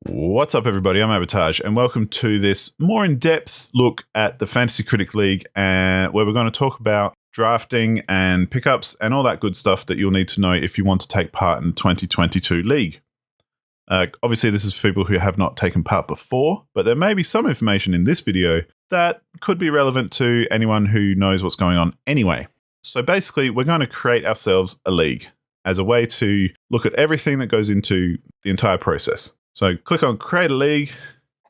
What's up, everybody? I'm Avataj, and welcome to this more in-depth look at the Fantasy Critic League, where we're going to talk about drafting and pickups and all that good stuff that you'll need to know if you want to take part in the 2022 league. Obviously, this is for people who have not taken part before, but there may be some information in this video that could be relevant to anyone who knows what's going on anyway. So basically, we're going to create ourselves a league as a way to look at everything that goes into the entire process. So click on Create a League,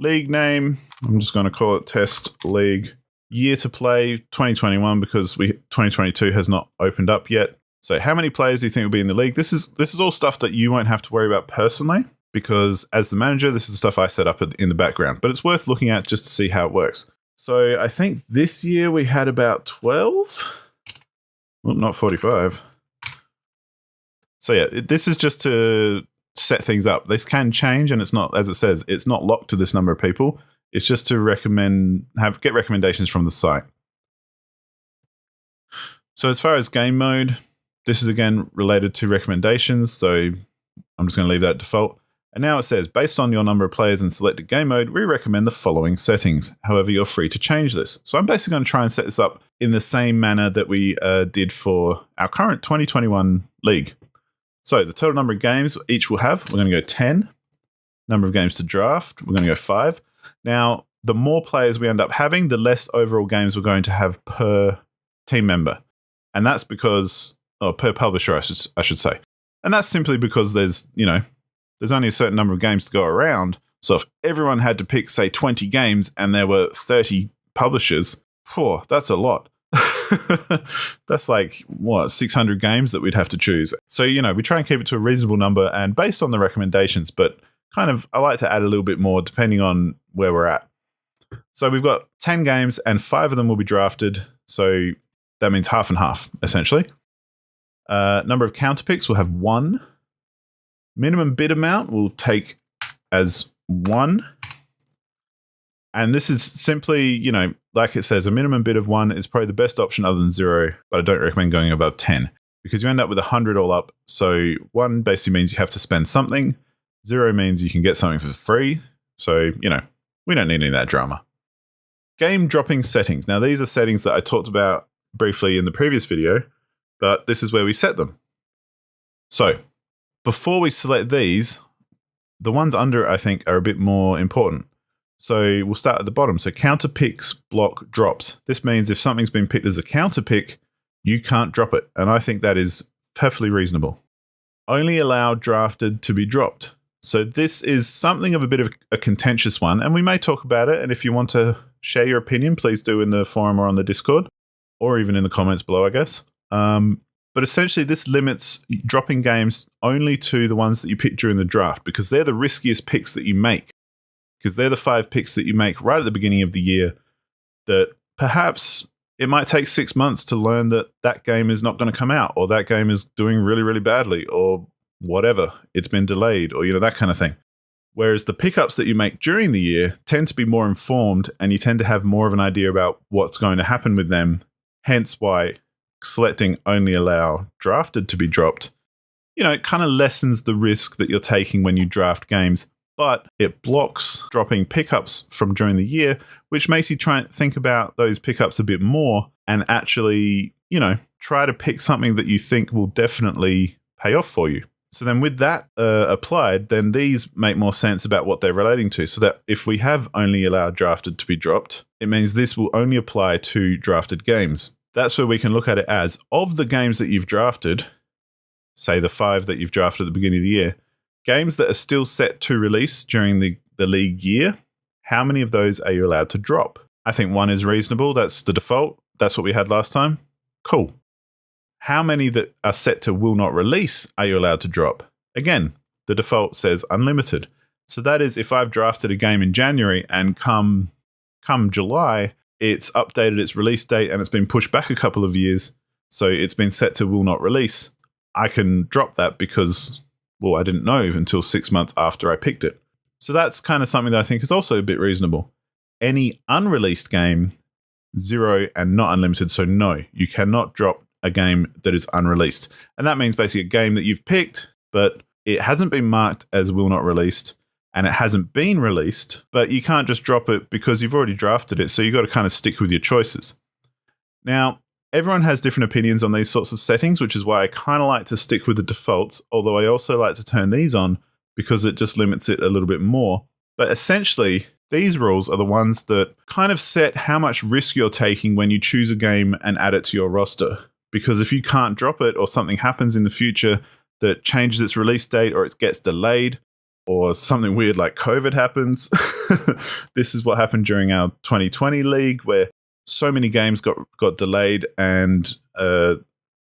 league name, I'm just going to call it Test League, year to play 2021 because 2022 has not opened up yet. So how many players do you think will be in the league? This is all stuff that you won't have to worry about personally because as the manager, this is the stuff I set up in the background, but it's worth looking at just to see how it works. So I think this year we had about 12, well, not 45. So yeah, this is just to set things up. This can change, and it's not, as it says, it's not locked to this number of people. It's just to get recommendations from the site. So as far as game mode, this is again related to recommendations. So I'm just going to leave that default. And now it says, based on your number of players and selected game mode, we recommend the following settings. However, you're free to change this. So I'm basically going to try and set this up in the same manner that we did for our current 2021 league. So the total number of games each will have, we're going to go 10. Number of games to draft, we're going to go 5. Now, the more players we end up having, the less overall games we're going to have per team member. And that's because, per publisher, I should say. And that's simply because there's only a certain number of games to go around. So if everyone had to pick, say, 20 games and there were 30 publishers, that's a lot. That's like, 600 games that we'd have to choose. So, we try and keep it to a reasonable number and based on the recommendations, but I like to add a little bit more depending on where we're at. So we've got 10 games and 5 of them will be drafted. So that means half and half, essentially. Number of counter picks, we'll have 1. Minimum bid amount we'll take as 1. And this is simply, like it says, a minimum bid of 1 is probably the best option other than 0, but I don't recommend going above 10 because you end up with 100 all up. So 1 basically means you have to spend something. 0 means you can get something for free. So, we don't need any of that drama. Game dropping settings. Now, these are settings that I talked about briefly in the previous video, but this is where we set them. So before we select these, the ones under it, I think, are a bit more important. So we'll start at the bottom. So counter picks block drops. This means if something's been picked as a counter pick, you can't drop it. And I think that is perfectly reasonable. Only allow drafted to be dropped. So this is something of a bit of a contentious one, and we may talk about it. And if you want to share your opinion, please do in the forum or on the Discord, or even in the comments below, I guess. But essentially, this limits dropping games only to the ones that you pick during the draft because they're the riskiest picks that you make. Because they're the 5 picks that you make right at the beginning of the year that perhaps it might take 6 months to learn that game is not going to come out or that game is doing really, really badly or whatever. It's been delayed or, that kind of thing. Whereas the pickups that you make during the year tend to be more informed and you tend to have more of an idea about what's going to happen with them. Hence why selecting only allow drafted to be dropped, it kind of lessens the risk that you're taking when you draft games. But it blocks dropping pickups from during the year, which makes you try and think about those pickups a bit more and actually, try to pick something that you think will definitely pay off for you. So then with that applied, then these make more sense about what they're relating to. So that if we have only allowed drafted to be dropped, it means this will only apply to drafted games. That's where we can look at it as, of the games that you've drafted, say the 5 that you've drafted at the beginning of the year, games that are still set to release during the league year, how many of those are you allowed to drop? I think 1 is reasonable. That's the default. That's what we had last time. Cool. How many that are set to will not release are you allowed to drop? Again, the default says unlimited. So that is if I've drafted a game in January and come July, it's updated its release date and it's been pushed back a couple of years. So it's been set to will not release. I can drop that because I didn't know until 6 months after I picked it. So that's kind of something that I think is also a bit reasonable. Any unreleased game, 0 and not unlimited. So no, you cannot drop a game that is unreleased. And that means basically a game that you've picked, but it hasn't been marked as will not released. and it hasn't been released, but you can't just drop it because you've already drafted it, so you've got to kind of stick with your choices. Now, everyone has different opinions on these sorts of settings, which is why I kind of like to stick with the defaults, although I also like to turn these on because it just limits it a little bit more. But essentially, these rules are the ones that kind of set how much risk you're taking when you choose a game and add it to your roster. Because if you can't drop it or something happens in the future that changes its release date or it gets delayed or something weird like COVID happens, this is what happened during our 2020 league where so many games got delayed and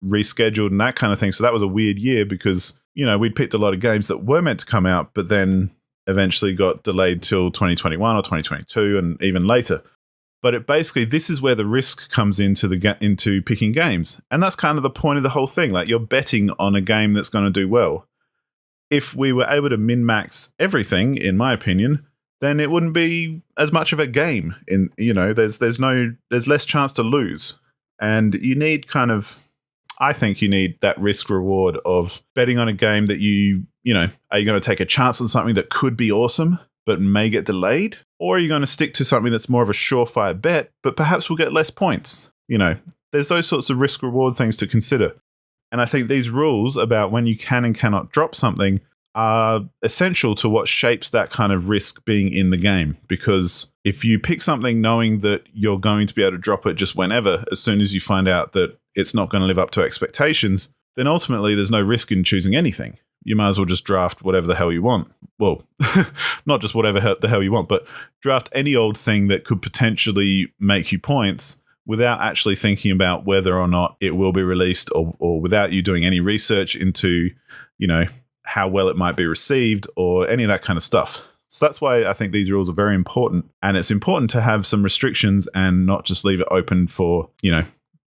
rescheduled and that kind of thing. So that was a weird year because, we'd picked a lot of games that were meant to come out, but then eventually got delayed till 2021 or 2022 and even later. But this is where the risk comes into picking games. And that's kind of the point of the whole thing. Like, you're betting on a game that's going to do well. If we were able to min-max everything, in my opinion, then it wouldn't be as much of a game. There's less chance to lose. And you need I think you need that risk reward of betting on a game that are you going to take a chance on something that could be awesome, but may get delayed? Or are you going to stick to something that's more of a surefire bet, but perhaps will get less points? There's those sorts of risk reward things to consider. And I think these rules about when you can and cannot drop something are essential to what shapes that kind of risk being in the game. Because if you pick something knowing that you're going to be able to drop it just whenever, as soon as you find out that it's not going to live up to expectations, then ultimately there's no risk in choosing anything. You might as well just draft whatever the hell you want. Well, not just whatever the hell you want, but draft any old thing that could potentially make you points without actually thinking about whether or not it will be released or without you doing any research into, how well it might be received or any of that kind of stuff. So that's why I think these rules are very important. And it's important to have some restrictions and not just leave it open for,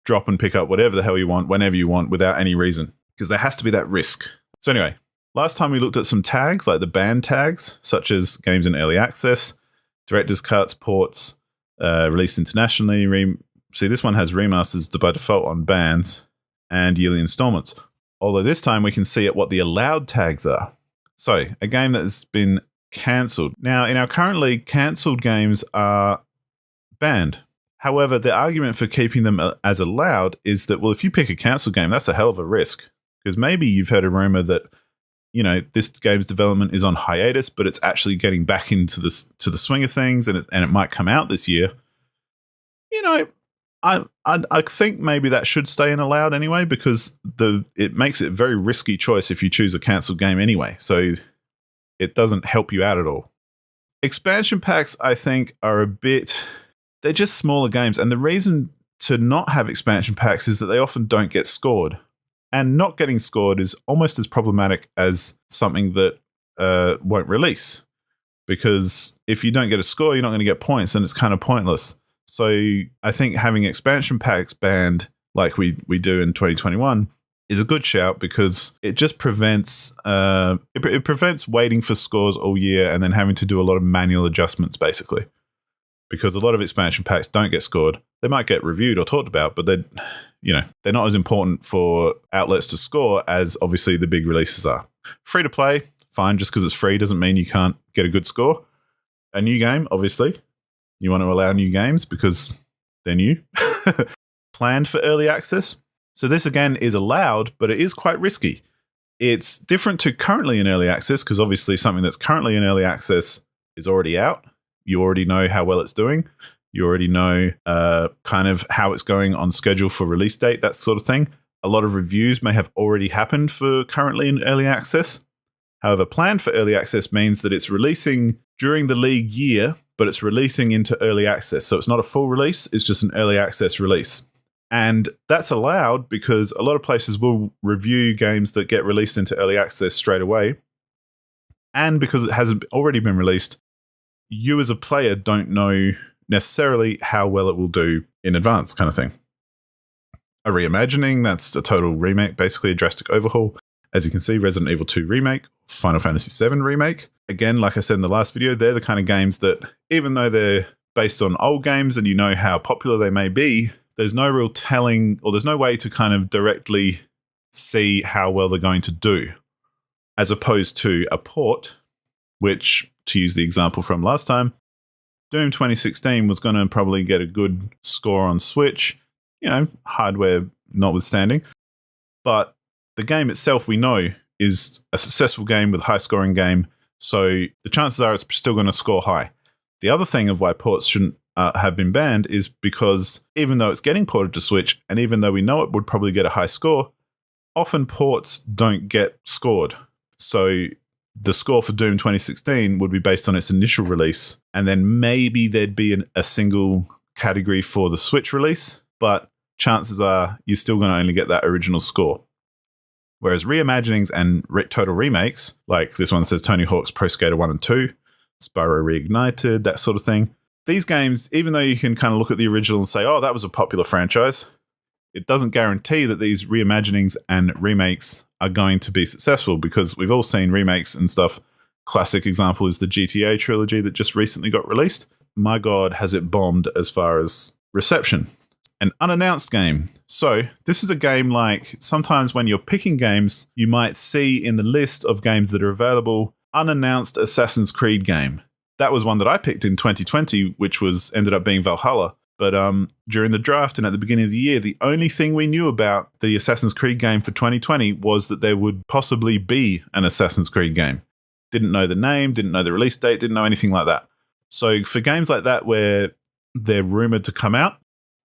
drop and pick up whatever the hell you want, whenever you want, without any reason. Because there has to be that risk. So anyway, last time we looked at some tags, like the banned tags, such as games in early access, director's cuts, ports, released internationally. See, this one has remasters by default on bans and yearly installments. Although this time we can see what the allowed tags are. So, a game that has been cancelled. Now, in our current league, cancelled games are banned. However, the argument for keeping them as allowed is that, well, if you pick a cancelled game, that's a hell of a risk. Because maybe you've heard a rumor that, this game's development is on hiatus, but it's actually getting back into the swing of things and it might come out this year. I think maybe that should stay in allowed anyway, because it makes it a very risky choice if you choose a cancelled game anyway. So it doesn't help you out at all. Expansion packs, I think, they're just smaller games. And the reason to not have expansion packs is that they often don't get scored. And not getting scored is almost as problematic as something that won't release. Because if you don't get a score, you're not going to get points, and it's kind of pointless. So I think having expansion packs banned like we do in 2021 is a good shout, because it just prevents it prevents waiting for scores all year and then having to do a lot of manual adjustments, basically. Because a lot of expansion packs don't get scored. They might get reviewed or talked about, but they're not as important for outlets to score as obviously the big releases are. Free to play, fine. Just because it's free doesn't mean you can't get a good score. A new game, obviously. You want to allow new games because they're new. Planned for early access. So this, again, is allowed, but it is quite risky. It's different to currently in early access, because obviously something that's currently in early access is already out. You already know how well it's doing. You already know kind of how it's going on schedule for release date, that sort of thing. A lot of reviews may have already happened for currently in early access. However, planned for early access means that it's releasing during the league year, but it's releasing into early access. So it's not a full release, it's just an early access release. And that's allowed because a lot of places will review games that get released into early access straight away. And because it hasn't already been released, you as a player don't know necessarily how well it will do in advance, kind of thing. A reimagining, that's a total remake, basically a drastic overhaul. As you can see, Resident Evil 2 Remake, Final Fantasy 7 Remake. Again, like I said in the last video, they're the kind of games that, even though they're based on old games and you know how popular they may be, there's no real telling, or there's no way to kind of directly see how well they're going to do. As opposed to a port, which to use the example from last time, Doom 2016 was going to probably get a good score on Switch, hardware notwithstanding. But the game itself, we know, is a successful game with a high-scoring game, so the chances are it's still going to score high. The other thing of why ports shouldn't have been banned is because even though it's getting ported to Switch, and even though we know it would probably get a high score, often ports don't get scored. So the score for Doom 2016 would be based on its initial release, and then maybe there'd be a single category for the Switch release, but chances are you're still going to only get that original score. Whereas reimaginings and total remakes, like this one says Tony Hawk's Pro Skater 1 and 2, Spyro Reignited, that sort of thing, these games, even though you can kind of look at the original and say, oh, that was a popular franchise, it doesn't guarantee that these reimaginings and remakes are going to be successful, because we've all seen remakes and stuff. Classic example is the GTA trilogy that just recently got released. My God, has it bombed as far as reception. An unannounced game. So this is a game like sometimes when you're picking games, you might see in the list of games that are available, unannounced Assassin's Creed game. That was one that I picked in 2020, which ended up being Valhalla. But during the draft and at the beginning of the year, the only thing we knew about the Assassin's Creed game for 2020 was that there would possibly be an Assassin's Creed game. Didn't know the name, didn't know the release date, didn't know anything like that. So for games like that where they're rumored to come out,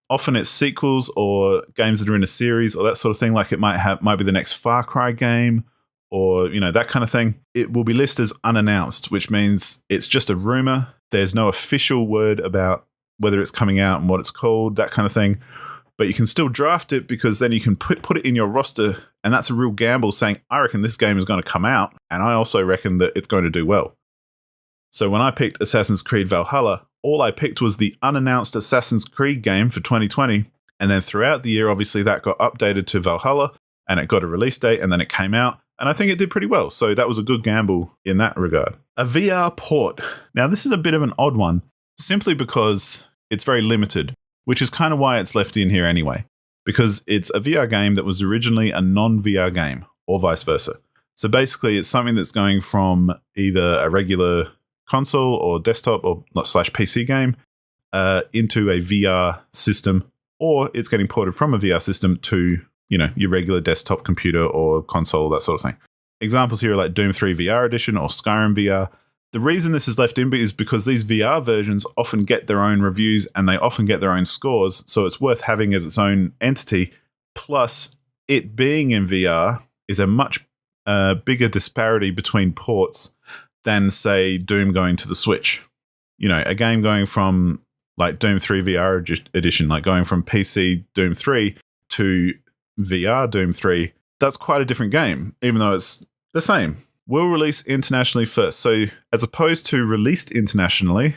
often it's sequels or games that are in a series or that sort of thing, like it might be the next Far Cry game or, that kind of thing. It will be listed as unannounced, which means it's just a rumor. There's no official word about whether it's coming out and what it's called, that kind of thing. But you can still draft it because then you can put it in your roster, and that's a real gamble saying, I reckon this game is going to come out, and I also reckon that it's going to do well. So when I picked Assassin's Creed Valhalla, all I picked was the unannounced Assassin's Creed game for 2020, and then throughout the year, obviously, that got updated to Valhalla, and it got a release date, and then it came out, and I think it did pretty well. So that was a good gamble in that regard. A VR port. Now, this is a bit of an odd one, simply because it's very limited, which is kind of why it's left in here anyway, because it's a VR game that was originally a non-VR game, or vice versa. So basically, it's something that's going from either a regular console or desktop or /PC game into a VR system, or it's getting ported from a VR system to, your regular desktop computer or console, that sort of thing. Examples here are like Doom 3 VR Edition or Skyrim VR. The reason this is left in is because these VR versions often get their own reviews and they often get their own scores, so it's worth having as its own entity. Plus, it being in VR is a much bigger disparity between ports than, say, Doom going to the Switch. A game going from like Doom 3 VR Edition, like going from PC Doom 3 to VR Doom 3, that's quite a different game, even though it's the same. Will release internationally first. So as opposed to released internationally,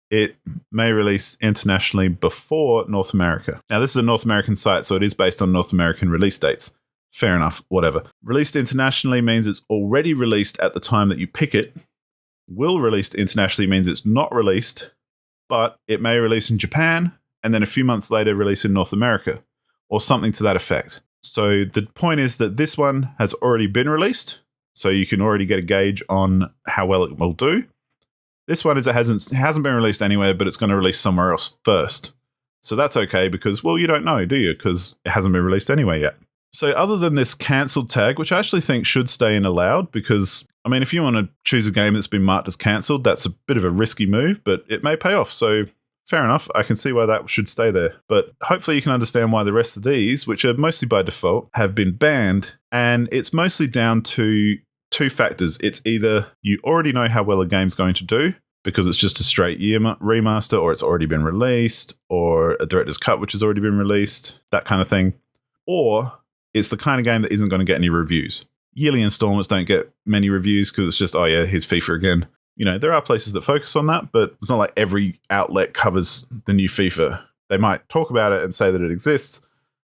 it may release internationally before North America. Now, this is a North American site, so it is based on North American release dates. Fair enough, whatever. Released internationally means it's already released at the time that you pick it. Will released internationally means it's not released, but it may release in Japan and then a few months later release in North America or something to that effect. So the point is that this one has already been released, so you can already get a gauge on how well it will do. This one it hasn't been released anywhere, but it's going to release somewhere else first. So that's okay because, well, you don't know, do you? Because it hasn't been released anywhere yet. So other than this cancelled tag, which I actually think should stay in allowed, because, if you want to choose a game that's been marked as cancelled, that's a bit of a risky move, but it may pay off. So fair enough. I can see why that should stay there. But hopefully you can understand why the rest of these, which are mostly by default, have been banned. And it's mostly down to two factors. It's either you already know how well a game's going to do because it's just a straight year remaster, or it's already been released, or a director's cut which has already been released, that kind of thing. Or it's the kind of game that isn't going to get any reviews. Yearly installments don't get many reviews because it's just, oh yeah, here's FIFA again. There are places that focus on that, but it's not like every outlet covers the new FIFA. They might talk about it and say that it exists,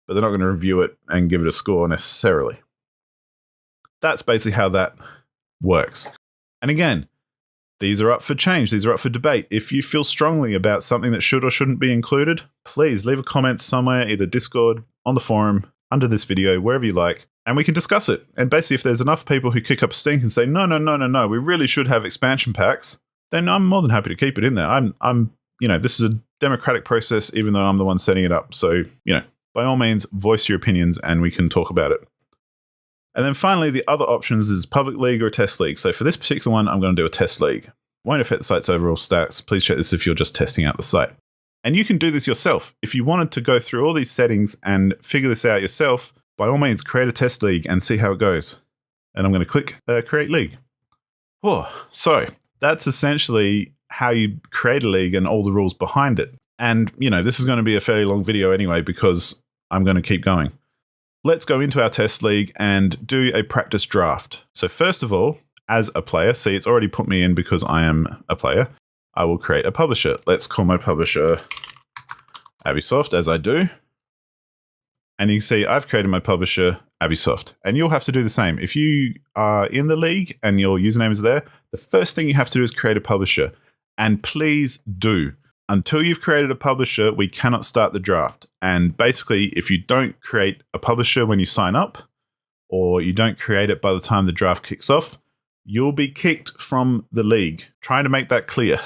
but they're not going to review it and give it a score necessarily. That's basically how that works. And again, these are up for change. These are up for debate. If you feel strongly about something that should or shouldn't be included, please leave a comment somewhere, either Discord, on the forum, under this video, wherever you like, and we can discuss it. And basically, if there's enough people who kick up a stink and say, no, we really should have expansion packs, then I'm more than happy to keep it in there. I'm this is a democratic process, even though I'm the one setting it up. So, by all means, voice your opinions and we can talk about it. And then finally, the other options is public league or test league. So for this particular one, I'm going to do a test league. Won't affect the site's overall stats. Please check this if you're just testing out the site. And you can do this yourself. If you wanted to go through all these settings and figure this out yourself, by all means, create a test league and see how it goes. And I'm going to click Create League. So that's essentially how you create a league and all the rules behind it. And, this is going to be a fairly long video anyway because I'm going to keep going. Let's go into our test league and do a practice draft. So first of all, as a player, see, it's already put me in because I am a player. I will create a publisher. Let's call my publisher Abisoft, as I do. And you can see I've created my publisher Abisoft. And you'll have to do the same. If you are in the league and your username is there, the first thing you have to do is create a publisher. And please do. Until you've created a publisher, we cannot start the draft. And basically, if you don't create a publisher when you sign up, or you don't create it by the time the draft kicks off, you'll be kicked from the league. Trying to make that clear.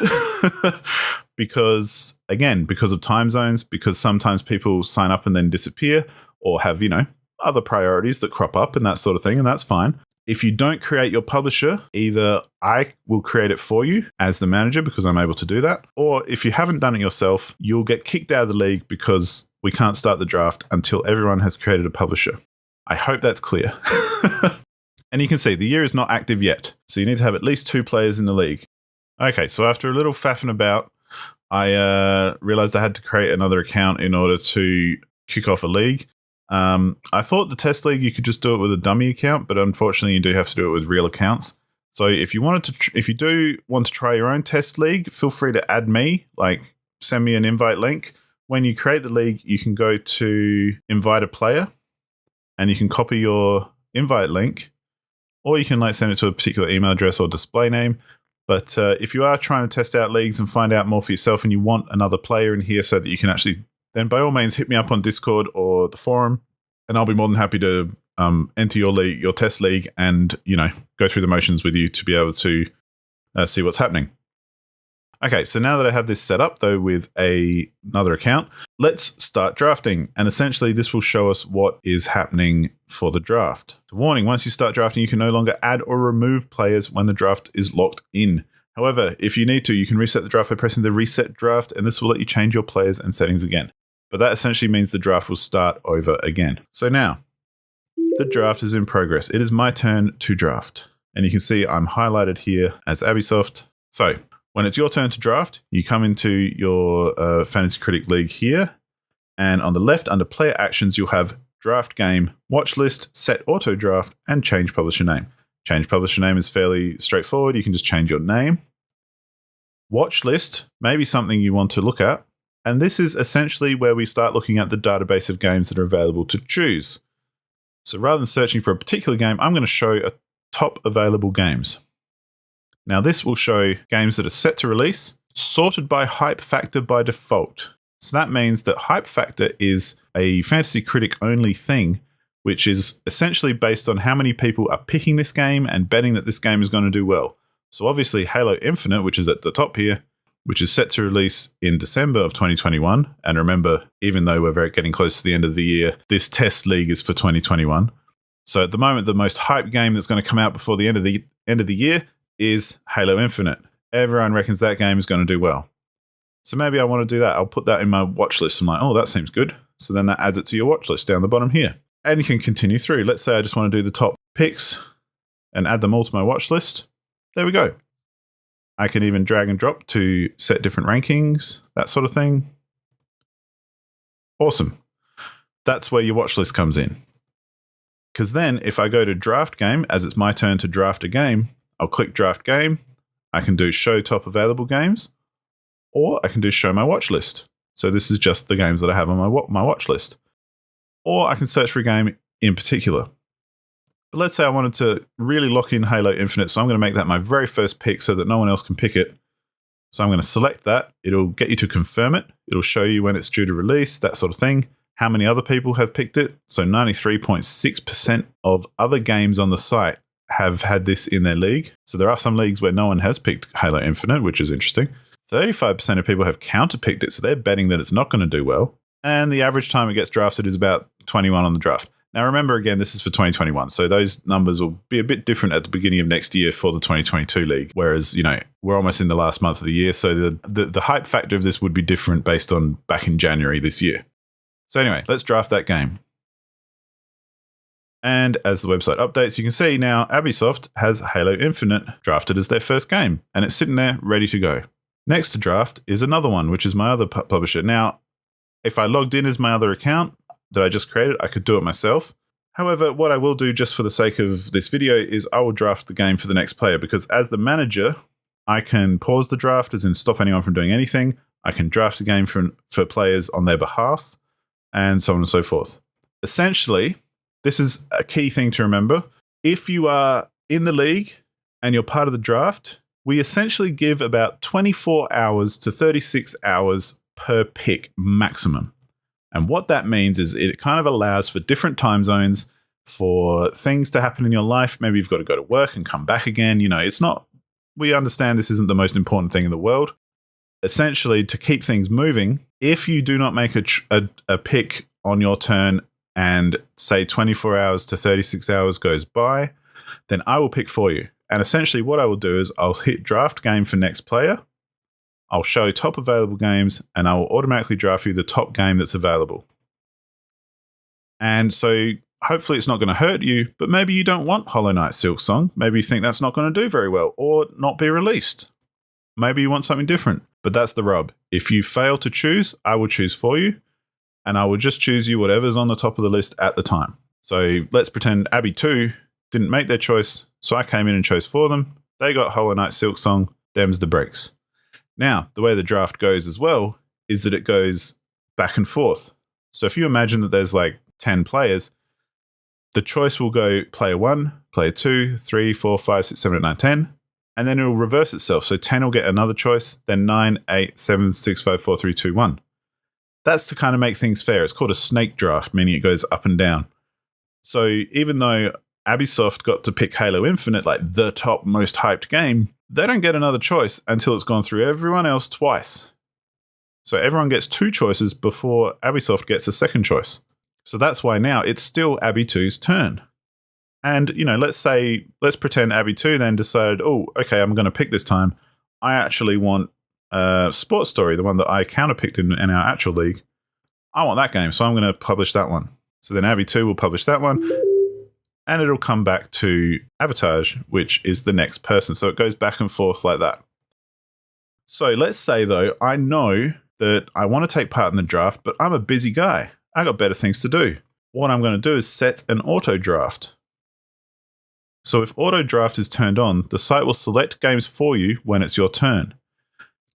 Because of time zones, because sometimes people sign up and then disappear, or have, other priorities that crop up and that sort of thing, and that's fine. If you don't create your publisher, either I will create it for you as the manager because I'm able to do that, or if you haven't done it yourself, you'll get kicked out of the league because we can't start the draft until everyone has created a publisher. I hope that's clear. And you can see the year is not active yet, so you need to have at least 2 players in the league. Okay, so after a little faffing about, I realized I had to create another account in order to kick off a league. I thought the test league, you could just do it with a dummy account, but unfortunately you do have to do it with real accounts. So if you do want to try your own test league, feel free to add me, send me an invite link. When you create the league, you can go to invite a player and you can copy your invite link, or you can send it to a particular email address or display name. But if you are trying to test out leagues and find out more for yourself and you want another player in here so that you can actually, then by all means hit me up on Discord or the forum, and I'll be more than happy to enter your league, your test league, and go through the motions with you to be able to see what's happening. Okay, so now that I have this set up though with another account, let's start drafting. And essentially this will show us what is happening for the draft. So warning, once you start drafting, you can no longer add or remove players when the draft is locked in. However, if you need to, you can reset the draft by pressing the reset draft, and this will let you change your players and settings again. But that essentially means the draft will start over again. So now, the draft is in progress. It is my turn to draft. And you can see I'm highlighted here as Abisoft. So when it's your turn to draft, you come into your Fantasy Critic League here. And on the left, under Player Actions, you'll have Draft Game, Watchlist, Set Auto Draft, and Change Publisher Name. Change Publisher Name is fairly straightforward. You can just change your name. Watchlist may be something you want to look at. And this is essentially where we start looking at the database of games that are available to choose. So rather than searching for a particular game, I'm going to show a top available games. Now this will show games that are set to release, sorted by hype factor by default. So that means that hype factor is a Fantasy Critic only thing, which is essentially based on how many people are picking this game and betting that this game is going to do well. So obviously Halo Infinite, which is at the top here, which is set to release in December of 2021. And remember, even though we're getting close to the end of the year, this test league is for 2021. So at the moment, the most hyped game that's going to come out before the end of the year is Halo Infinite. Everyone reckons that game is going to do well. So maybe I want to do that. I'll put that in my watch list. I'm like, oh, that seems good. So then that adds it to your watch list down the bottom here. And you can continue through. Let's say I just want to do the top picks and add them all to my watch list. There we go. I can even drag and drop to set different rankings, that sort of thing. Awesome. That's where your watch list comes in. Because then if I go to draft game, as it's my turn to draft a game, I'll click draft game. I can do show top available games, or I can do show my watch list. So this is just the games that I have on my watch list. Or I can search for a game in particular. But let's say I wanted to really lock in Halo Infinite, so I'm going to make that my very first pick so that no one else can pick it. So I'm going to select that. It'll get you to confirm it. It'll show you when it's due to release, that sort of thing, how many other people have picked it. So 93.6% of other games on the site have had this in their league. So there are some leagues where no one has picked Halo Infinite, which is interesting. 35% of people have counter-picked it, so they're betting that it's not going to do well. And the average time it gets drafted is about 21 on the draft. Now, remember, again, this is for 2021, so those numbers will be a bit different at the beginning of next year for the 2022 league, whereas, we're almost in the last month of the year, so the hype factor of this would be different based on back in January this year. So anyway, let's draft that game. And as the website updates, you can see now Ubisoft has Halo Infinite drafted as their first game, and it's sitting there ready to go. Next to draft is another one, which is my other publisher. Now, if I logged in as my other account that I just created, I could do it myself. However, what I will do just for the sake of this video is I will draft the game for the next player, because as the manager, I can pause the draft, as in stop anyone from doing anything. I can draft a game for players on their behalf, and so on and so forth. Essentially, this is a key thing to remember. If you are in the league and you're part of the draft, we essentially give about 24 hours to 36 hours per pick maximum. And what that means is it kind of allows for different time zones, for things to happen in your life. Maybe you've got to go to work and come back again. It's not, we understand this isn't the most important thing in the world. Essentially, to keep things moving, if you do not make a pick on your turn and say 24 hours to 36 hours goes by, then I will pick for you. And essentially what I will do is I'll hit draft game for next player. I'll show top available games, and I will automatically draft you the top game that's available. And so hopefully it's not going to hurt you, but maybe you don't want Hollow Knight Silksong. Maybe you think that's not going to do very well or not be released. Maybe you want something different, but that's the rub. If you fail to choose, I will choose for you, and I will just choose you whatever's on the top of the list at the time. So let's pretend Abby 2 didn't make their choice, so I came in and chose for them. They got Hollow Knight Silksong, them's the breaks. Now, the way the draft goes as well is that it goes back and forth. So if you imagine that there's like 10 players, the choice will go player 1, player 2, 3, 4, 5, 6, 7, 8, 9, 10, and then it will reverse itself. So 10 will get another choice, then 9, 8, 7, 6, 5, 4, 3, 2, 1. That's to kind of make things fair. It's called a snake draft, meaning it goes up and down. So even though Ubisoft got to pick Halo Infinite, like the top most hyped game, they don't get another choice until it's gone through everyone else twice. So everyone gets 2 choices before Ubisoft gets a second choice. So that's why now it's still Abby 2's turn. And, let's pretend Abby 2 then decided, oh, okay, I'm going to pick this time. I actually want Sports Story, the one that I counterpicked in our actual league. I want that game, so I'm going to publish that one. So then Abby 2 will publish that one, and it'll come back to Avatage, which is the next person. So it goes back and forth like that. So let's say, though, I know that I want to take part in the draft, but I'm a busy guy. I got better things to do. What I'm going to do is set an auto draft. So if auto draft is turned on, the site will select games for you when it's your turn.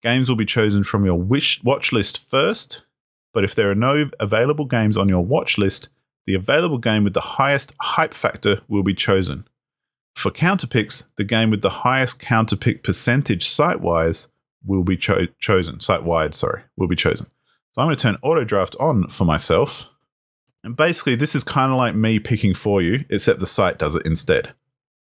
Games will be chosen from your watch list first, but if there are no available games on your watch list, the available game with the highest hype factor will be chosen. For counterpicks, the game with the highest counterpick percentage site-wise will be chosen. Site-wide, will be chosen. So I'm going to turn auto draft on for myself. And basically, this is kind of like me picking for you, except the site does it instead.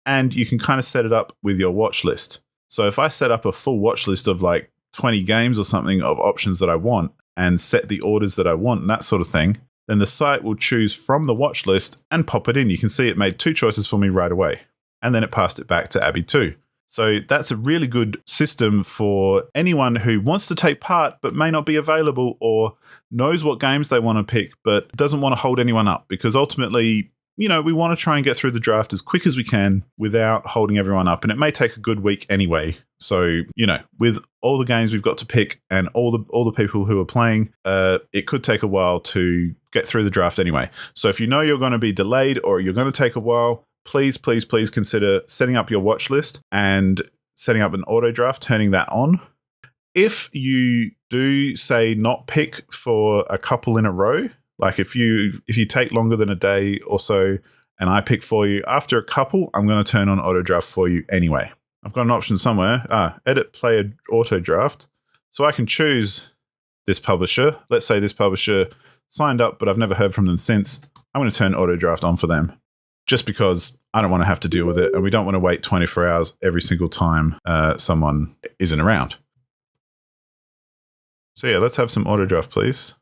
And you can kind of set it up with your watch list. So if I set up a full watch list of like 20 games or something of options that I want and set the orders that I want and that sort of thing, then the site will choose from the watch list and pop it in. You can see it made 2 choices for me right away. And then it passed it back to Abby 2. So that's a really good system for anyone who wants to take part but may not be available, or knows what games they want to pick but doesn't want to hold anyone up, because ultimately, we want to try and get through the draft as quick as we can without holding everyone up. And it may take a good week anyway. So, with all the games we've got to pick and all the people who are playing, it could take a while to get through the draft anyway. So if you know you're going to be delayed or you're going to take a while, please consider setting up your watch list and setting up an auto draft, turning that on. If you do, say, not pick for a couple in a row, like if you take longer than a day or so and I pick for you, after a couple, I'm going to turn on auto draft for you anyway. I've got an option somewhere, edit player auto draft. So I can choose this publisher. Let's say this publisher signed up, but I've never heard from them since. I'm going to turn auto draft on for them just because I don't want to have to deal with it. And we don't want to wait 24 hours every single time someone isn't around. So yeah, let's have some auto draft, please.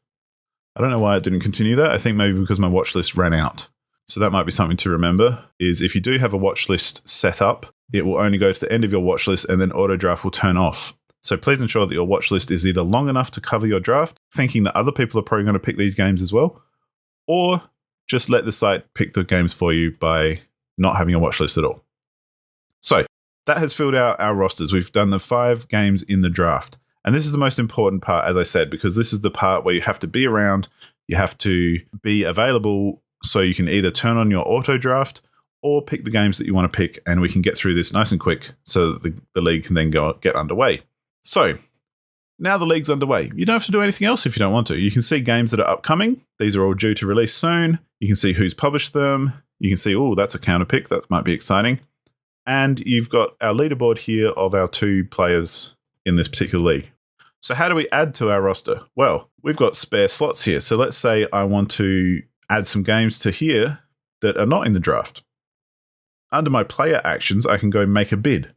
I don't know why it didn't continue that. I think maybe because my watch list ran out. So that might be something to remember, is if you do have a watch list set up, it will only go to the end of your watch list and then auto draft will turn off. So please ensure that your watch list is either long enough to cover your draft, thinking that other people are probably going to pick these games as well, or just let the site pick the games for you by not having a watch list at all. So that has filled out our rosters. We've done the 5 games in the draft. And this is the most important part, as I said, because this is the part where you have to be around, you have to be available so you can either turn on your auto draft or pick the games that you want to pick, and we can get through this nice and quick so that the league can then get underway. So now the league's underway. You don't have to do anything else if you don't want to. You can see games that are upcoming. These are all due to release soon. You can see who's published them. You can see, oh, that's a counter pick. That might be exciting. And you've got our leaderboard here of our 2 players in this particular league. So how do we add to our roster? Well, we've got spare slots here. So let's say I want to add some games to here that are not in the draft. Under my player actions, I can go make a bid.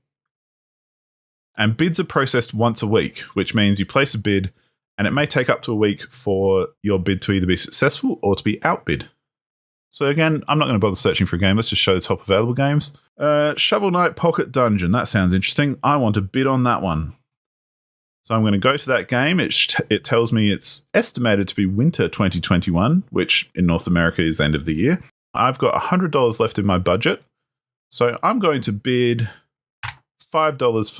And bids are processed once a week, which means you place a bid and it may take up to a week for your bid to either be successful or to be outbid. So again, I'm not going to bother searching for a game. Let's just show the top available games. Shovel Knight Pocket Dungeon. That sounds interesting. I want to bid on that one. So I'm going to go to that game. It tells me it's estimated to be winter 2021, which in North America is end of the year. I've got $100 left in my budget. So I'm going to bid $5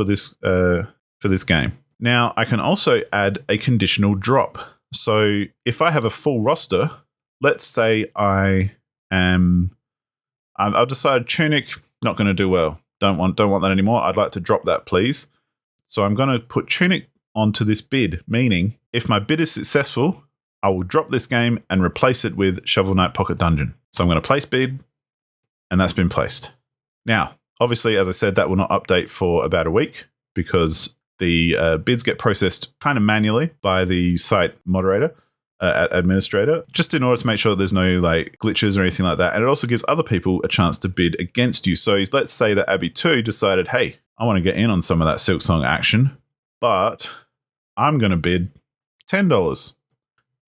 for this game. Now, I can also add a conditional drop. So if I have a full roster, let's say I've decided Tunic, not going to do well. Don't want that anymore. I'd like to drop that, please. So I'm going to put Tunic onto this bid, meaning if my bid is successful, I will drop this game and replace it with Shovel Knight Pocket Dungeon. So I'm going to place bid, and that's been placed. Now, obviously, as I said, that will not update for about a week because the bids get processed kind of manually by the site moderator, administrator, just in order to make sure that there's no like glitches or anything like that. And it also gives other people a chance to bid against you. So let's say that Abby 2 decided, hey, I want to get in on some of that Silksong action, but I'm going to bid $10.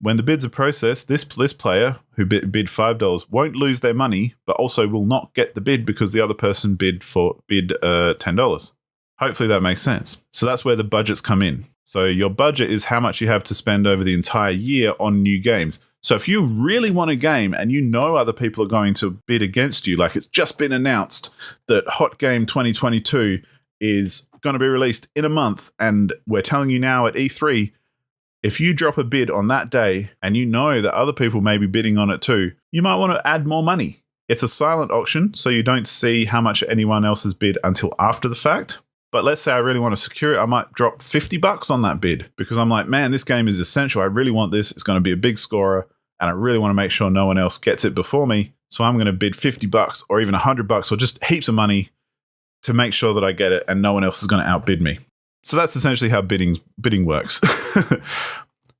When the bids are processed, this player who bid $5 won't lose their money, but also will not get the bid because the other person bid $10. Hopefully that makes sense. So that's where the budgets come in. So your budget is how much you have to spend over the entire year on new games. So if you really want a game and you know other people are going to bid against you, like it's just been announced that Hot Game 2022 is going to be released in a month, and we're telling you now at E3, if you drop a bid on that day and you know that other people may be bidding on it too, you might want to add more money. It's a silent auction, so you don't see how much anyone else has bid until after the fact. But let's say I really want to secure it, I might drop $50 on that bid because I'm like, man, this game is essential. I really want this. It's going to be a big scorer, and I really want to make sure no one else gets it before me. So I'm going to bid $50 or even $100 or just heaps of money to make sure that I get it and no one else is going to outbid me. So that's essentially how bidding works.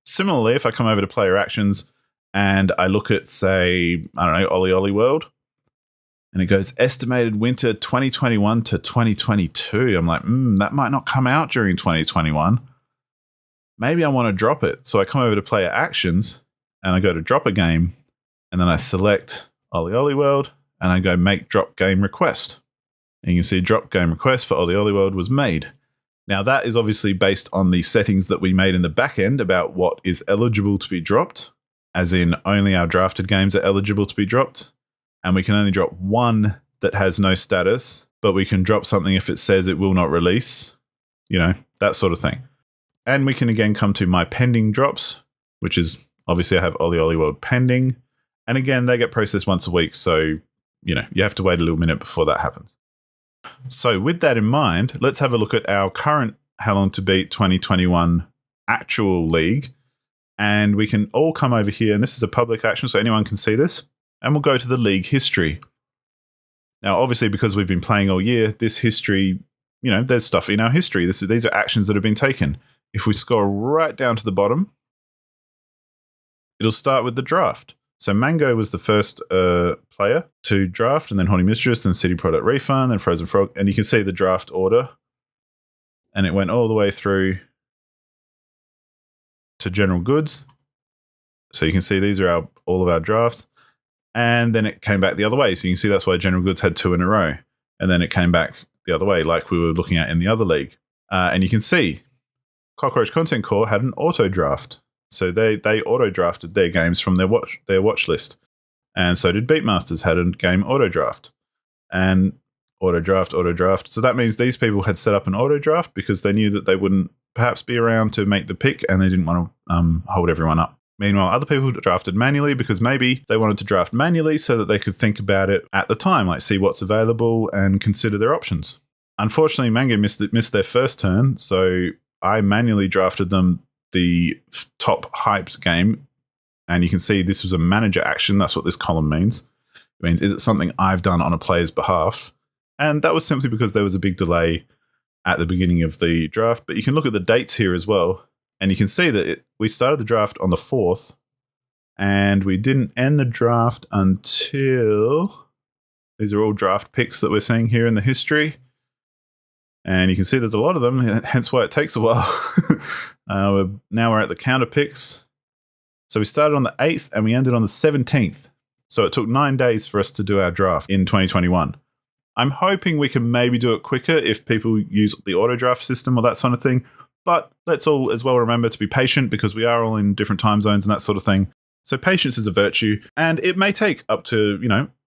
Similarly, if I come over to player actions and I look at, say, I don't know, Ollie Ollie World, and it goes estimated winter 2021 to 2022. I'm like, that might not come out during 2021. Maybe I want to drop it. So I come over to player actions and I go to drop a game, and then I select Ollie Ollie World and I go make drop game request. And you can see drop game request for Ollie Ollie World was made. Now that is obviously based on the settings that we made in the back end about what is eligible to be dropped, as in only our drafted games are eligible to be dropped. And we can only drop one that has no status, but we can drop something if it says it will not release, that sort of thing. And we can again come to my pending drops, which is obviously I have Ollie Ollie World pending. And again, they get processed once a week. So, you have to wait a little minute before that happens. So with that in mind, let's have a look at our current How Long to Beat 2021 actual league. And we can all come over here, and this is a public action, so anyone can see this. And we'll go to the league history. Now, obviously, because we've been playing all year, this history, there's stuff in our history. These are actions that have been taken. If we scroll right down to the bottom, it'll start with the draft. So Mango was the first player to draft, and then Haunted Mistress, then City Product Refund, then Frozen Frog. And you can see the draft order. And it went all the way through to General Goods. So you can see these are all of our drafts. And then it came back the other way. So you can see that's why General Goods had 2 in a row. And then it came back the other way, like we were looking at in the other league. And you can see Cockroach Content Core had an auto draft. So they auto drafted their games from their watch list. And so did Beatmasters, had a game auto draft. And auto draft. So that means these people had set up an auto draft because they knew that they wouldn't perhaps be around to make the pick, and they didn't want to hold everyone up. Meanwhile, other people drafted manually because maybe they wanted to draft manually so that they could think about it at the time, like see what's available and consider their options. Unfortunately, Mango missed their first turn, so I manually drafted them the top hyped game, and you can see this was a manager action. That's what this column means. It means, is it something I've done on a player's behalf? And that was simply because there was a big delay at the beginning of the draft. But you can look at the dates here as well, and you can see that we started the draft on the 4th, and we didn't end the draft until... These are all draft picks that we're seeing here in the history. And you can see there's a lot of them, hence why it takes a while. Now we're at the counter picks. So we started on the 8th and we ended on the 17th. So it took 9 days for us to do our draft in 2021. I'm hoping we can maybe do it quicker if people use the auto draft system or that sort of thing. But let's all as well remember to be patient because we are all in different time zones and that sort of thing. So patience is a virtue, and it may take up to,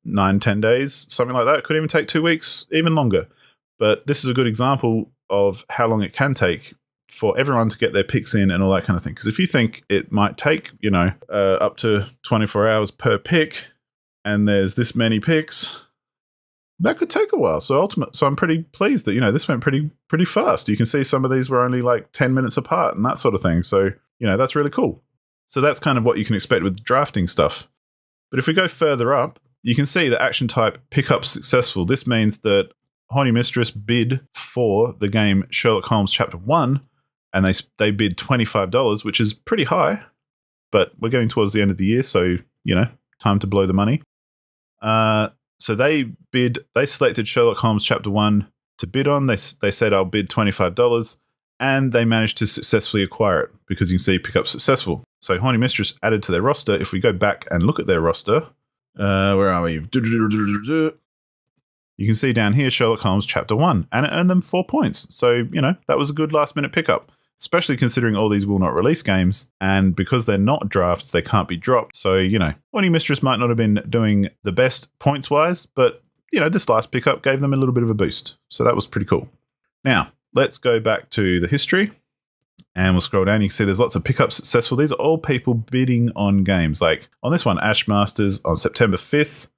9-10 days, something like that. It could even take 2 weeks, even longer. But this is a good example of how long it can take for everyone to get their picks in and all that kind of thing. Because if you think it might take, up to 24 hours per pick, and there's this many picks, that could take a while. So I'm pretty pleased that, this went pretty fast. You can see some of these were only like 10 minutes apart and that sort of thing. So, that's really cool. So that's kind of what you can expect with drafting stuff. But if we go further up, you can see the action type pickup successful. This means that Horny Mistress bid for the game Sherlock Holmes Chapter 1, and they bid $25, which is pretty high, but we're going towards the end of the year, so, time to blow the money. So they selected Sherlock Holmes Chapter 1 to bid on. They said, I'll bid $25, and they managed to successfully acquire it because you can see pickup successful. So Horny Mistress added to their roster. If we go back and look at their roster, where are we? You can see down here Sherlock Holmes Chapter 1, and it earned them 4 points. So, that was a good last-minute pickup, especially considering all these will not release games, and because they're not drafts, they can't be dropped. So, Horny Mistress might not have been doing the best points-wise, but, this last pickup gave them a little bit of a boost. So that was pretty cool. Now, let's go back to the history, and we'll scroll down. You can see there's lots of pickups successful. These are all people bidding on games. Like, on this one, Ashmasters on September 5th,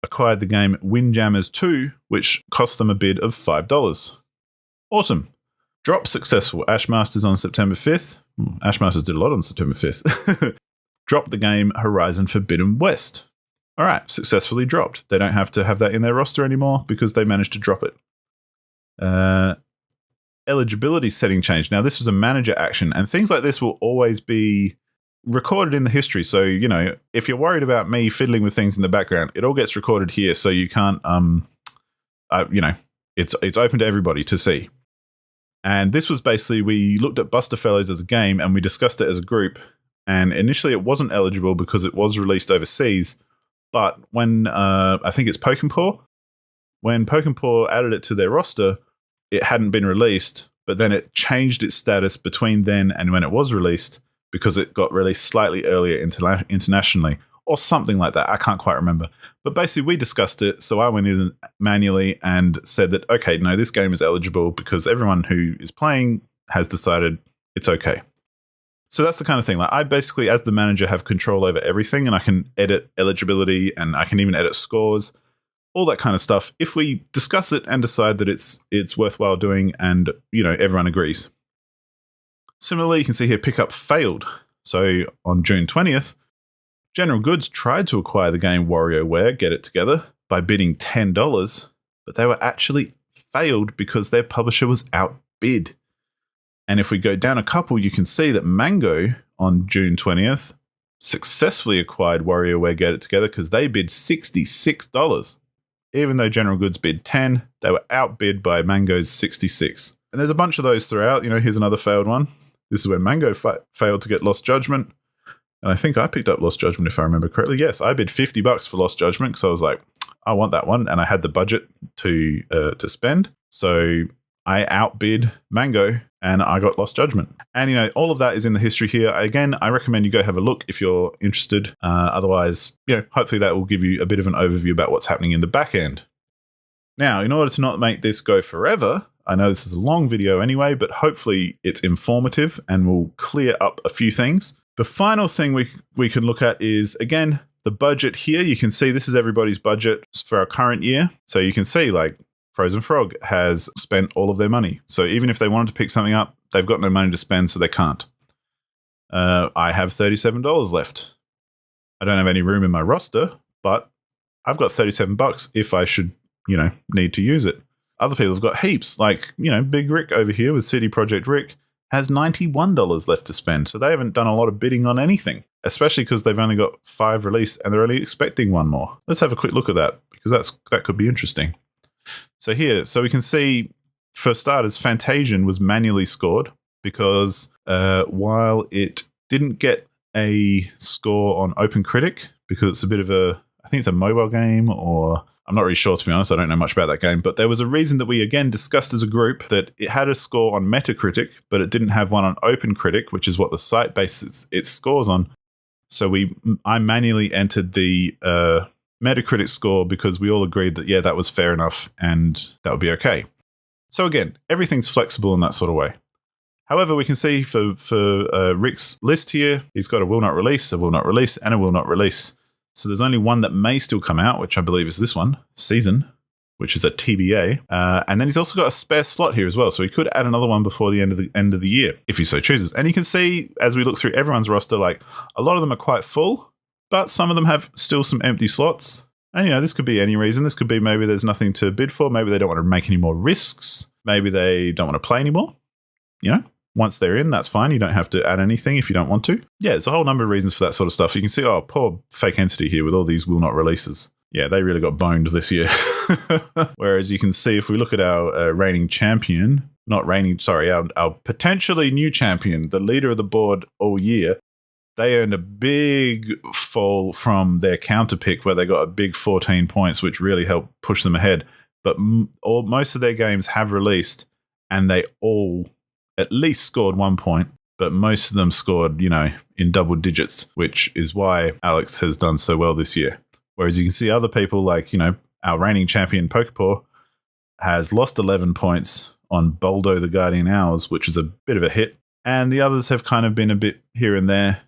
acquired the game Windjammers 2, which cost them a bid of $5. Awesome. Drop successful. Ashmasters on September 5th. Ashmasters did a lot on September 5th. Dropped the game Horizon Forbidden West. All right, successfully dropped. They don't have to have that in their roster anymore because they managed to drop it. Eligibility setting change. Now, this was a manager action, and things like this will always be recorded in the history. So, if you're worried about me fiddling with things in the background, it all gets recorded here. So you can't, it's open to everybody to see. And this was basically, we looked at Buster Fellows as a game and we discussed it as a group. And initially it wasn't eligible because it was released overseas. But when, I think it's Pokempaw, when Pokempaw added it to their roster, it hadn't been released, but then it changed its status between then and when it was released, because it got released slightly earlier internationally or something like that. I can't quite remember. But basically, we discussed it, so I went in manually and said that, okay, no, this game is eligible because everyone who is playing has decided it's okay. So that's the kind of thing. Like, I basically, as the manager, have control over everything, and I can edit eligibility, and I can even edit scores, all that kind of stuff, if we discuss it and decide that it's worthwhile doing and, everyone agrees. Similarly, you can see here pickup failed. So on June 20th, General Goods tried to acquire the game WarioWare, Get It Together, by bidding $10, but they were actually failed because their publisher was outbid. And if we go down a couple, you can see that Mango on June 20th successfully acquired WarriorWare Get It Together because they bid $66. Even though General Goods bid 10, they were outbid by Mango's 66. And there's a bunch of those throughout. Here's another failed one. This is where Mango failed to get Lost Judgment. And I think I picked up Lost Judgment if I remember correctly. Yes, I bid $50 for Lost Judgment because I was like, I want that one. And I had the budget to spend. So I outbid Mango and I got Lost Judgment. And, all of that is in the history here. Again, I recommend you go have a look if you're interested. Otherwise, hopefully that will give you a bit of an overview about what's happening in the back end. Now, in order to not make this go forever, I know this is a long video anyway, but hopefully it's informative and will clear up a few things. The final thing we can look at is, again, the budget here. You can see this is everybody's budget for our current year. So you can see like Frozen Frog has spent all of their money. So even if they wanted to pick something up, they've got no money to spend, so they can't. I have $37 left. I don't have any room in my roster, but I've got $37 if I should, need to use it. Other people have got heaps, like, Big Rick over here with CD Projekt Rick has $91 left to spend. So they haven't done a lot of bidding on anything, especially because they've only got 5 released and they're only expecting 1 more. Let's have a quick look at that because that could be interesting. So we can see, for starters, Fantasian was manually scored because while it didn't get a score on Open Critic because it's a bit of I think it's a mobile game, or I'm not really sure, to be honest. I don't know much about that game, but there was a reason that we again discussed as a group that it had a score on Metacritic, but it didn't have one on Open Critic, which is what the site bases its scores on. So I manually entered the Metacritic score because we all agreed that, that was fair enough and that would be okay. So again, everything's flexible in that sort of way. However, we can see for Rick's list here, he's got a will not release, a will not release, and a will not release. So there's only one that may still come out, which I believe is this one, Season, which is a TBA. And then he's also got a spare slot here as well. So he could add another one before the end of the year, if he so chooses. And you can see, as we look through everyone's roster, like a lot of them are quite full, but some of them have still some empty slots. And, this could be any reason. This could be maybe there's nothing to bid for. Maybe they don't want to make any more risks. Maybe they don't want to play anymore. Once they're in, that's fine. You don't have to add anything if you don't want to. Yeah, there's a whole number of reasons for that sort of stuff. You can see, poor Fake Entity here with all these will not releases. Yeah, they really got boned this year. Whereas you can see if we look at our reigning champion, our potentially new champion, the leader of the board all year, they earned a big fall from their counter pick where they got a big 14 points, which really helped push them ahead. But most of their games have released and they all at least scored 1 point, but most of them scored, in double digits, which is why Alex has done so well this year. Whereas you can see other people like, our reigning champion Pokepaw has lost 11 points on Boldo the Guardian Owls, which is a bit of a hit. And the others have kind of been a bit here and there.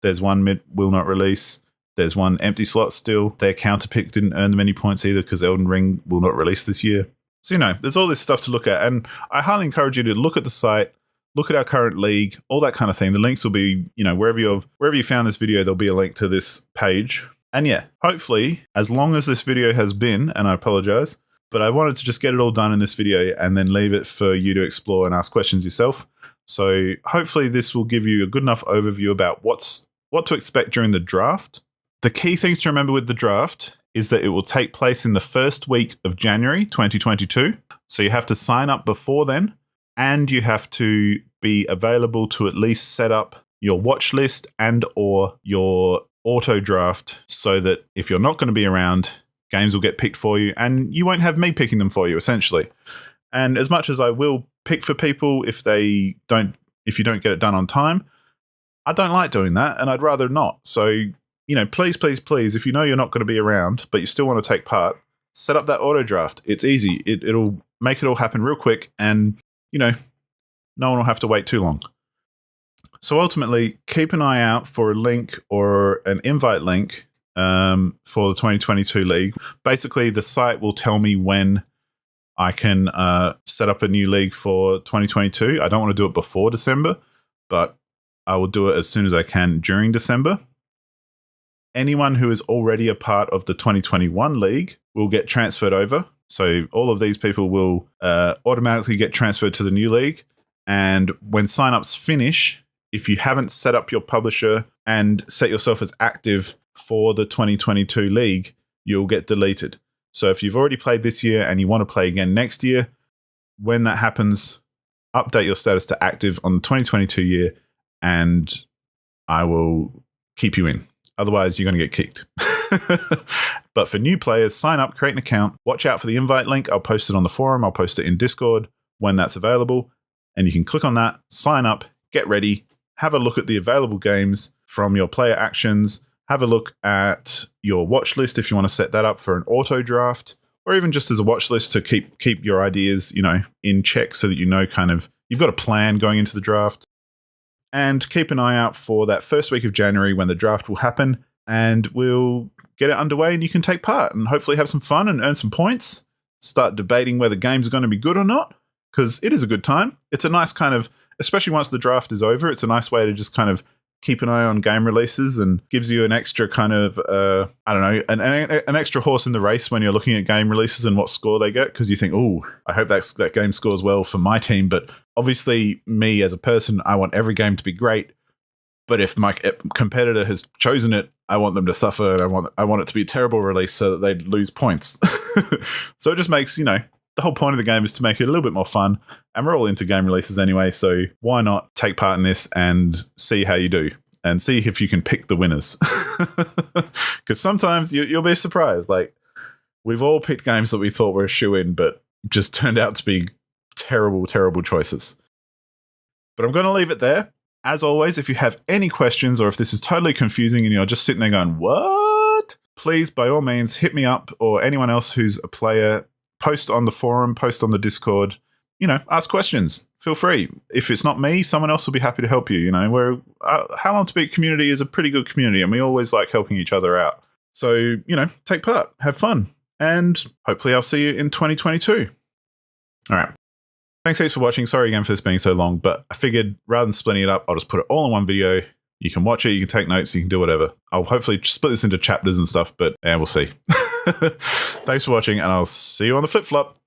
There's one will not release. There's one empty slot still. Their counter pick didn't earn them any points either because Elden Ring will not release this year. So, there's all this stuff to look at. And I highly encourage you to look at the site, look at our current league, all that kind of thing. The links will be, wherever you found this video, there'll be a link to this page. And yeah, hopefully, as long as this video has been, and I apologize, but I wanted to just get it all done in this video and then leave it for you to explore and ask questions yourself. So hopefully this will give you a good enough overview about what to expect during the draft. The key things to remember with the draft is that it will take place in the first week of January 2022. So you have to sign up before then, and you have to be available to at least set up your watch list and or your auto draft so that if you're not going to be around, games will get picked for you and you won't have me picking them for you, essentially. And as much as I will pick for people if you don't get it done on time, I don't like doing that and I'd rather not. So please, please, please, if you know you're not going to be around, but you still want to take part, set up that auto draft. It's easy. It'll make it all happen real quick and, no one will have to wait too long. So ultimately, keep an eye out for a link or an invite link for the 2022 league. Basically, the site will tell me when I can set up a new league for 2022. I don't want to do it before December, but I will do it as soon as I can during December. Anyone who is already a part of the 2021 league will get transferred over. So all of these people will automatically get transferred to the new league. And when signups finish if you haven't set up your publisher and set yourself as active for the 2022 league, you'll get deleted. So if you've already played this year and you want to play again next year, when that happens, update your status to active on the 2022 year and I will keep you in. Otherwise, you're going to get kicked. But for new players, sign up, create an account, watch out for the invite link. I'll post it on the forum. I'll post it in Discord when that's available. And you can click on that, sign up, get ready, have a look at the available games from your player actions, have a look at your watch list if you want to set that up for an auto draft, or even just as a watch list to keep your ideas, in check so that kind of you've got a plan going into the draft. And keep an eye out for that first week of January when the draft will happen, and we'll get it underway and you can take part and hopefully have some fun and earn some points, start debating whether games are going to be good or not, because it is a good time. It's a nice kind of, especially once the draft is over, it's a nice way to just kind of keep an eye on game releases and gives you an extra kind of, an extra horse in the race when you're looking at game releases and what score they get, because you think, oh, I hope that game scores well for my team. But obviously, me as a person, I want every game to be great. But if my competitor has chosen it, I want them to suffer, and I want it to be a terrible release so that they lose points. So it just makes, the whole point of the game is to make it a little bit more fun. And we're all into game releases anyway, so why not take part in this and see how you do and see if you can pick the winners. Because sometimes you'll be surprised. Like, we've all picked games that we thought were a shoo-in, but just turned out to be terrible, terrible choices. But I'm going to leave it there. As always, if you have any questions or if this is totally confusing and you're just sitting there going, what? Please, by all means, hit me up or anyone else who's a player. Post on the forum, post on the Discord, ask questions. Feel free. If it's not me, someone else will be happy to help you. How Long to Beat community is a pretty good community and we always like helping each other out. So, take part, have fun, and hopefully I'll see you in 2022. All right. Thanks heaps for watching. Sorry again for this being so long, but I figured rather than splitting it up, I'll just put it all in one video. You can watch it, you can take notes, you can do whatever. I'll hopefully split this into chapters and stuff, but we'll see. Thanks for watching, and I'll see you on the flip-flop.